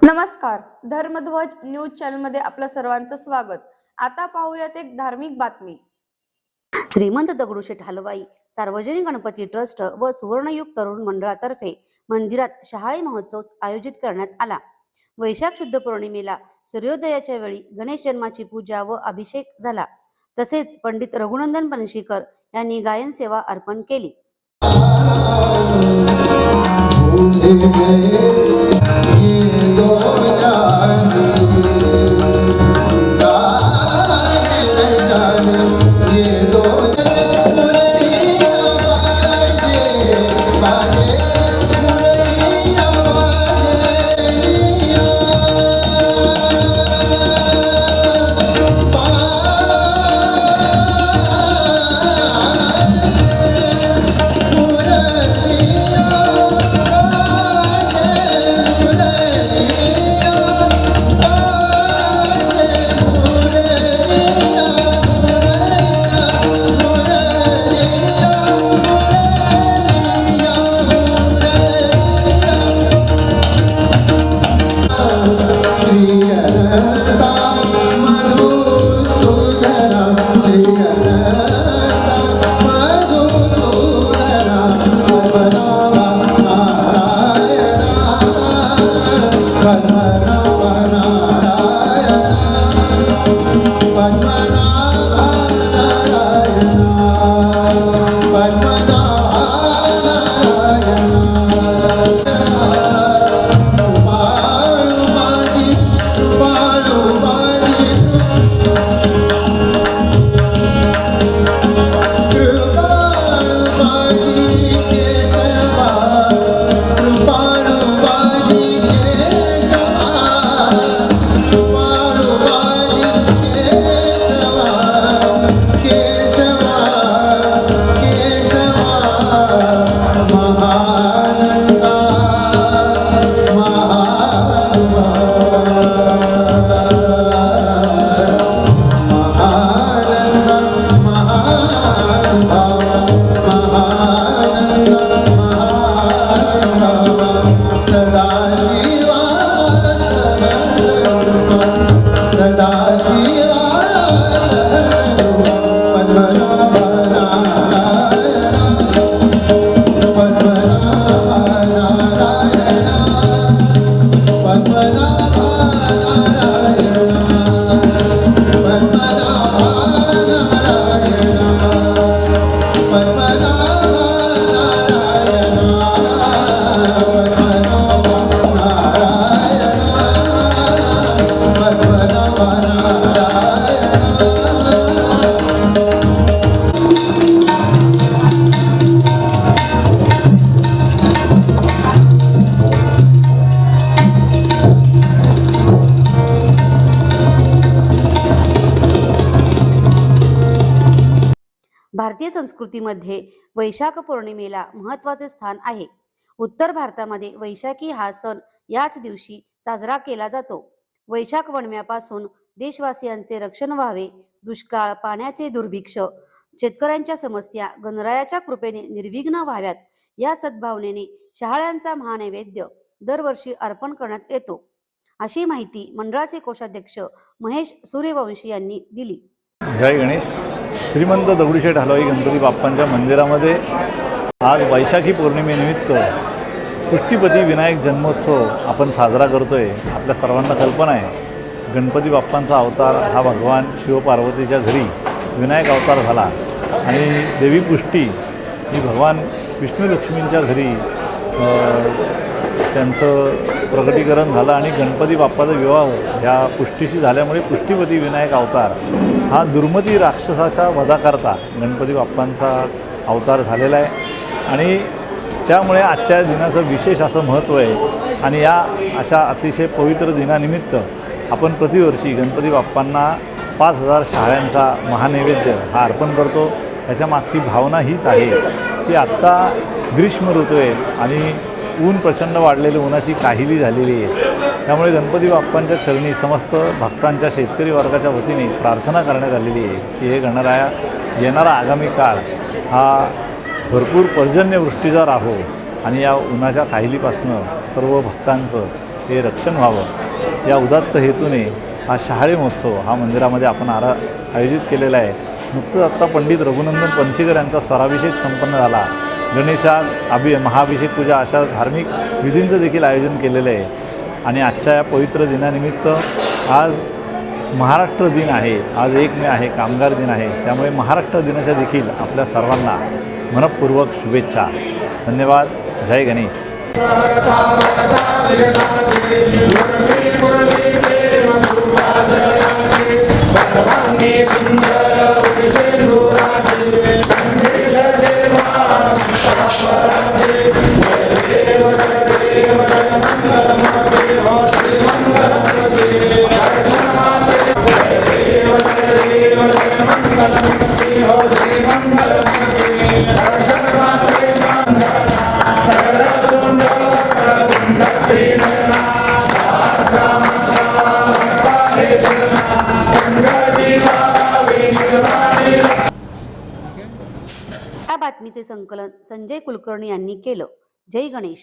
नमस्कार. धर्मध्वज न्यूज चॅनलमध्ये आपलं सर्वांचं स्वागत. आता पाहूयात एक धार्मिक बातमी. श्रीमंत दगडूशेठ हलवाई सार्वजनिक गणपती ट्रस्ट व सुवर्णयुग तरुण मंडळातर्फे मंदिरात शहाळी महोत्सव आयोजित करण्यात आला. वैशाख शुद्ध पौर्णिमेला सूर्योदयाच्या वेळी गणेश जन्माची पूजा व अभिषेक झाला. तसेच पंडित रघुनंदन पणशीकर यांनी गायन सेवा अर्पण केली. भारतीय संस्कृतीमध्ये वैशाख पौर्णिमेला महत्त्वाचे स्थान आहे. उत्तर भारतामध्ये वैशाखी हा सण याच दिवशी साजरा केला जातो. वैशाख वणव्यापासून देशवासियांचे रक्षण व्हावे, दुष्काळ, पाण्याचे दुर्भिक्ष, शेतकऱ्यांच्या समस्या गणरायाच्या कृपेने निर्विघ्न व्हाव्यात या सद्भावनेने शहाळ्यांचा महानैवेद्य दरवर्षी अर्पण करण्यात येतो, अशी माहिती मंडळाचे कोषाध्यक्ष महेश सूर्यवंशी यांनी दिली. जय गणेश. श्रीमंत दगडूशेठ हलवाई गणपती बाप्पांच्या मंदिरामध्ये आज वैशाखी पौर्णिमेनिमित्त पुष्टीपती विनायक जन्मोत्सव आपण साजरा करतोय. आपल्या सर्वांना कल्पना आहे, गणपती बाप्पांचा अवतार हा भगवान शिवपार्वतीच्या घरी विनायक अवतार झाला आणि देवी पुष्टी ही भगवान विष्णू लक्ष्मींच्या घरी त्यांचं प्रकटीकरण झालं आणि गणपती बाप्पाचा विवाह ह्या पुष्टीशी झाल्यामुळे पुष्टीपती विनायक अवतार हा दुर्मती राक्षसाच्या वधाकरता गणपती बाप्पांचा अवतार झालेला आहे आणि त्यामुळे आजच्या दिनाचं विशेष असं महत्त्व आहे. आणि या अशा अतिशय पवित्र दिनानिमित्त आपण प्रतिवर्षी गणपती बाप्पांना 5000 शहाळ्यांचा महानैवेद्य हा अर्पण करतो. त्याच्या मागची भावना हीच आहे की आत्ता ग्रीष्म ऋतू आहे आणि ऊन प्रचंड वाढलेलं, उन्हाची काहिली झालेली आहे. त्यामुळे गणपती बाप्पांच्या चरणी समस्त भक्तांच्या शेतकरी वर्गाच्या वतीने प्रार्थना करण्यात आलेली आहे की हे गणराया येणारा आगामी काळ हा भरपूर पर्जन्यवृष्टीचा राहो आणि या उन्हाच्या काहिलीपासनं सर्व भक्तांचं हे रक्षण व्हावं या उदात्त हेतूने हा शहाळे महोत्सव हा मंदिरामध्ये आपण आयोजित केलेला आहे. नुकतंच आत्ता पंडित रघुनंदन पंचीकर यांचा स्वराभिषेक संपन्न झाला. महाअभिषेक पूजा अशा धार्मिक विधींचं देखील आयोजन केलेलं आहे. आणि आजच्या या पवित्र दिनानिमित्त आज महाराष्ट्र दिन आहे. आज 1 मे आहे, कामगार दिन आहे. त्यामुळे महाराष्ट्र दिनाच्या देखील आपल्या सर्वांना मनःपूर्वक शुभेच्छा. धन्यवाद. जय गणेश. या बातमीचे संकलन संजय कुलकर्णी यांनी केलं. जय गणेश.